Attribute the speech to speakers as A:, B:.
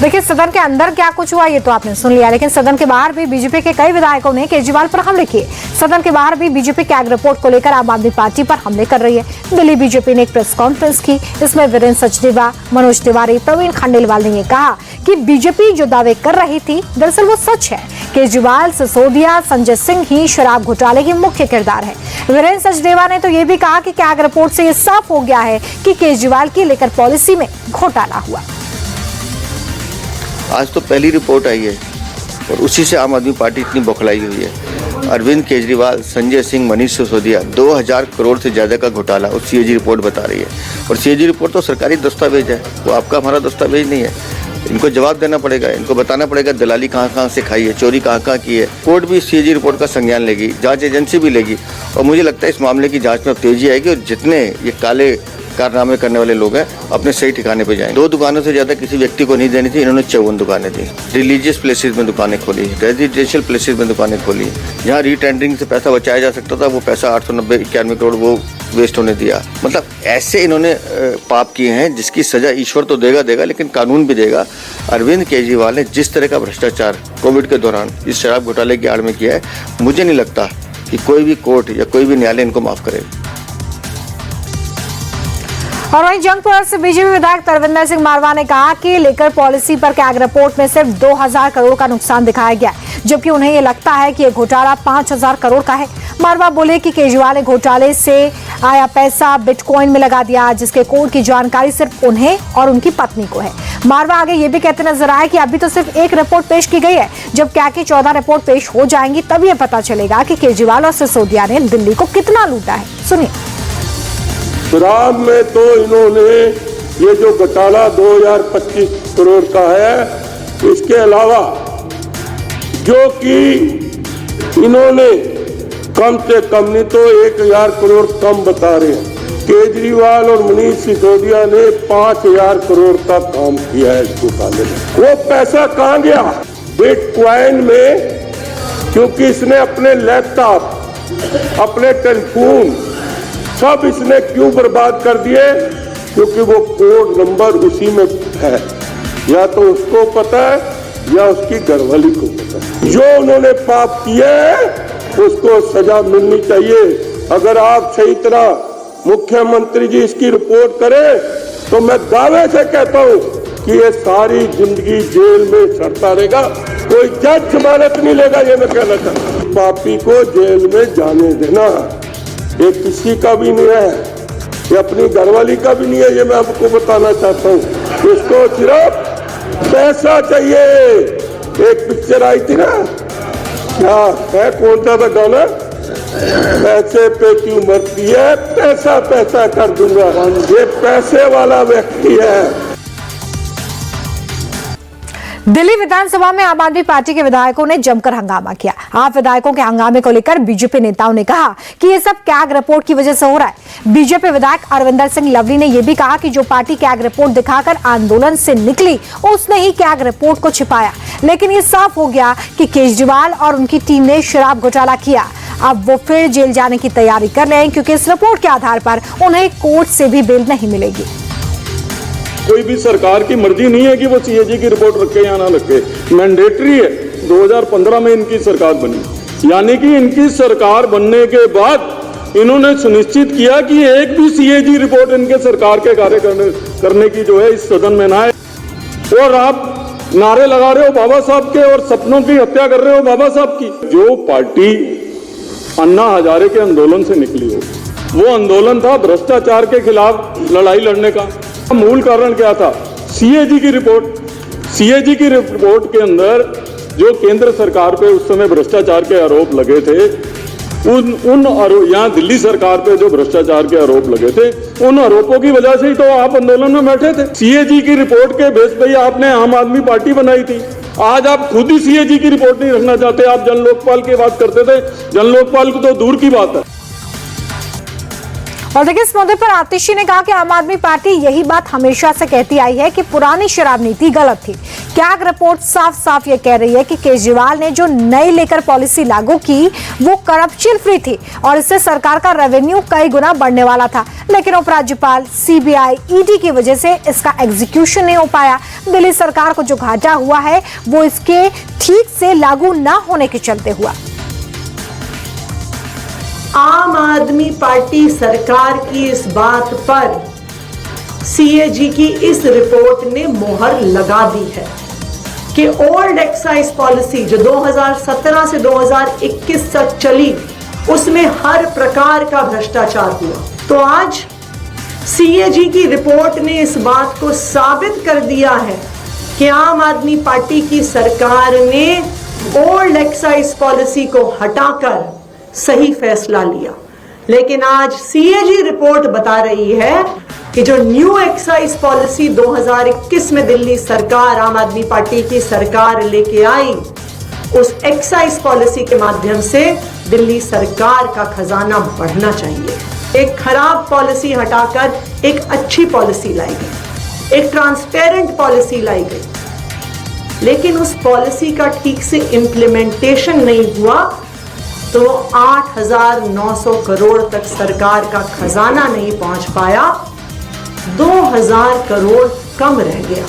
A: देखिए, सदन के अंदर क्या कुछ हुआ ये तो आपने सुन लिया, लेकिन सदन के बाहर भी बीजेपी के कई विधायकों ने केजरीवाल पर हमले किए। सदन के बाहर भी बीजेपी कैग रिपोर्ट को लेकर आम आदमी पार्टी पर हमले कर रही है। दिल्ली बीजेपी ने एक प्रेस कॉन्फ्रेंस की। इसमें वीरेंद्र सचदेवा, मनोज तिवारी, प्रवीण खंडेलवाल ने कहा कि बीजेपी जो दावे कर रही थी दरअसल वो सच है। केजरीवाल, सिसोदिया, संजय सिंह ही शराब घोटाले के मुख्य किरदार है। वीरेंद्र सचदेवा ने तो ये भी कहा कि कैग रिपोर्ट से ये साफ हो गया है कि केजरीवाल की लेकर पॉलिसी में घोटाला हुआ।
B: आज तो पहली रिपोर्ट आई है और उसी से आम आदमी पार्टी इतनी बौखलाई हुई है। अरविंद केजरीवाल, संजय सिंह, मनीष सिसोदिया, 2000 करोड़ से ज़्यादा का घोटाला उस सीएजी रिपोर्ट बता रही है। और सीएजी रिपोर्ट तो सरकारी दस्तावेज है, वो आपका हमारा दस्तावेज नहीं है। इनको जवाब देना पड़ेगा, इनको बताना पड़ेगा दलाली कहाँ से खाई है, चोरी कहाँ की है। कोर्ट भी सीएजी रिपोर्ट का संज्ञान लेगी, जांच एजेंसी भी लेगी और मुझे लगता है इस मामले की जांच में अब तेजी आएगी और जितने ये काले कारनामे करने वाले लोग हैं अपने सही ठिकाने पे जाएंगे। 2 दुकानों से ज्यादा किसी व्यक्ति को नहीं देनी थी, इन्होंने 54 दुकानें दी। रिलीजियस प्लेसेस में दुकानें खोली, रेजिडेंशियल प्लेसेस में दुकानें खोली। जहाँ रीटेंडरिंग से पैसा बचाया जा सकता था वो पैसा 890-91 करोड़ वो वेस्ट होने दिया। मतलब ऐसे इन्होंने पाप किए हैं जिसकी सजा ईश्वर तो देगा लेकिन कानून भी देगा। अरविंद केजरीवाल ने जिस तरह का भ्रष्टाचार कोविड के दौरान इस शराब घोटाले की आड़ में किया है, मुझे नहीं लगता कि कोई भी कोर्ट या कोई भी न्यायालय इनको माफ करेगा।
A: और वहीं जंगपुर से बीजेपी विधायक तरविंदर सिंह मारवा ने कहा कि लेकर पॉलिसी पर कैग रिपोर्ट में सिर्फ 2000 करोड़ का नुकसान दिखाया गया है, जबकि उन्हें ये लगता है कि ये घोटाला 5000 करोड़ का है। मारवा बोले कि केजरीवाल ने घोटाले से आया पैसा बिटकॉइन में लगा दिया, जिसके कोड की जानकारी सिर्फ उन्हें और उनकी पत्नी को है। मारवा आगे ये भी कहते नजर आए कि अभी तो सिर्फ एक रिपोर्ट पेश की गई है, जब कैग की 14 रिपोर्ट पेश हो जाएंगी तब ये पता चलेगा कि केजरीवाल और सिसोदिया ने दिल्ली को कितना लूटा है। सुनिए।
C: शराब में तो इन्होंने ये जो घोटाला 2025 करोड़ का है, इसके अलावा जो कि इन्होंने कम से कम नहीं तो 1000 करोड़ कम बता रहे हैं। केजरीवाल और मनीष सिसोदिया ने 5000 करोड़ का काम किया है इस घोटाले में। वो पैसा कहाँ गया? बिटकॉइन में, क्योंकि इसने अपने लैपटॉप, अपने टेलीफोन सब इसने क्यों बर्बाद कर दिए? क्योंकि वो कोड नंबर उसी में है, या तो उसको पता है या उसकी घरवाली को पता है। जो उन्होंने पाप किए उसको सजा मिलनी चाहिए। अगर आप सही तरह मुख्यमंत्री जी इसकी रिपोर्ट करें तो मैं दावे से कहता हूं कि ये सारी जिंदगी जेल में सड़ता रहेगा, कोई जज जमानत नहीं लेगा। ये मैं कहना चाहता हूं, पापी को जेल में जाने देना ये किसी का भी नहीं है, ये अपनी घरवाली का भी नहीं है। ये मैं आपको बताना चाहता हूँ, इसको सिर्फ पैसा चाहिए। एक पिक्चर आई थी ना, क्या है, कौन सा था गाना, पैसे पे क्यों मरती है, पैसा पैसा कर दूंगा। ये पैसे वाला व्यक्ति है।
A: दिल्ली विधानसभा में आम आदमी पार्टी के विधायकों ने जमकर हंगामा किया। आप विधायकों के हंगामे को लेकर बीजेपी नेताओं ने कहा कि ये सब कैग रिपोर्ट की वजह से हो रहा है। बीजेपी विधायक अरविंदर सिंह लवली ने यह भी कहा कि जो पार्टी कैग रिपोर्ट दिखाकर आंदोलन से निकली उसने ही कैग रिपोर्ट को छिपाया, लेकिन ये साफ हो गया कि केजरीवाल और उनकी टीम ने शराब घोटाला किया। अब वो फिर जेल जाने की तैयारी कर रहे हैं, क्योंकि इस रिपोर्ट के आधार पर उन्हें कोर्ट से भी बेल नहीं मिलेगी।
C: कोई भी सरकार की मर्जी नहीं है कि वो सीएजी की रिपोर्ट रखे या ना रखे, मैंडेटरी है। 2015 में इनकी सरकार बनी, यानी कि इनकी सरकार बनने के बाद इन्होंने सुनिश्चित किया कि एक भी सीएजी रिपोर्ट इनके सरकार के कार्य करने की जो है इस सदन में ना आए। और आप नारे लगा रहे हो बाबा साहब के और सपनों की हत्या कर रहे हो बाबा साहब की। जो पार्टी अन्ना हजारे के आंदोलन से निकली हो, वो आंदोलन था भ्रष्टाचार के खिलाफ लड़ाई लड़ने का। मूल कारण क्या था? सीएजी की रिपोर्ट। सीएजी की रिपोर्ट के अंदर जो केंद्र सरकार पे उस समय भ्रष्टाचार के आरोप लगे थे, यहाँ दिल्ली सरकार पे जो भ्रष्टाचार के आरोप लगे थे, उन आरोपों की वजह से ही तो आप आंदोलन में बैठे थे। सीएजी की रिपोर्ट के बेस पे आपने आम आदमी पार्टी बनाई थी। आज आप खुद ही सीएजी की रिपोर्ट नहीं रखना चाहते, आप जन लोकपाल की बात करते थे। जन लोकपाल की तो दूर की बात है।
A: और देखिए, इस मुद्दे पर आतिशी ने कहा कि आम आदमी पार्टी यही बात हमेशा से कहती आई है कि पुरानी शराब नीति गलत थी। कैग रिपोर्ट साफ साफ ये कह रही है कि केजरीवाल ने जो नई लेकर पॉलिसी लागू की वो करप्शन फ्री थी और इससे सरकार का रेवेन्यू कई गुना बढ़ने वाला था, लेकिन उपराज्यपाल, सीबीआई, ईडी की वजह से इसका एग्जीक्यूशन नहीं हो पाया। दिल्ली सरकार को जो घाटा हुआ है वो इसके ठीक से लागू न होने के चलते हुआ।
D: आम आदमी पार्टी सरकार की इस बात पर सीएजी की इस रिपोर्ट ने मोहर लगा दी है कि ओल्ड एक्साइज पॉलिसी जो 2017 से 2021 तक चली उसमें हर प्रकार का भ्रष्टाचार हुआ। तो आज सीएजी की रिपोर्ट ने इस बात को साबित कर दिया है कि आम आदमी पार्टी की सरकार ने ओल्ड एक्साइज पॉलिसी को हटाकर सही फैसला लिया। लेकिन आज सीएजी रिपोर्ट बता रही है कि जो न्यू एक्साइज पॉलिसी 2021 में दिल्ली सरकार, आम आदमी पार्टी की सरकार लेके आई, उस एक्साइज पॉलिसी के माध्यम से दिल्ली सरकार का खजाना बढ़ना चाहिए। एक खराब पॉलिसी हटाकर एक अच्छी पॉलिसी लाई गई, एक ट्रांसपेरेंट पॉलिसी लाई गई, लेकिन उस पॉलिसी का ठीक से इंप्लीमेंटेशन नहीं हुआ तो 8,900 करोड़ तक सरकार का खजाना नहीं पहुंच पाया, 2,000 करोड़ कम रह गया।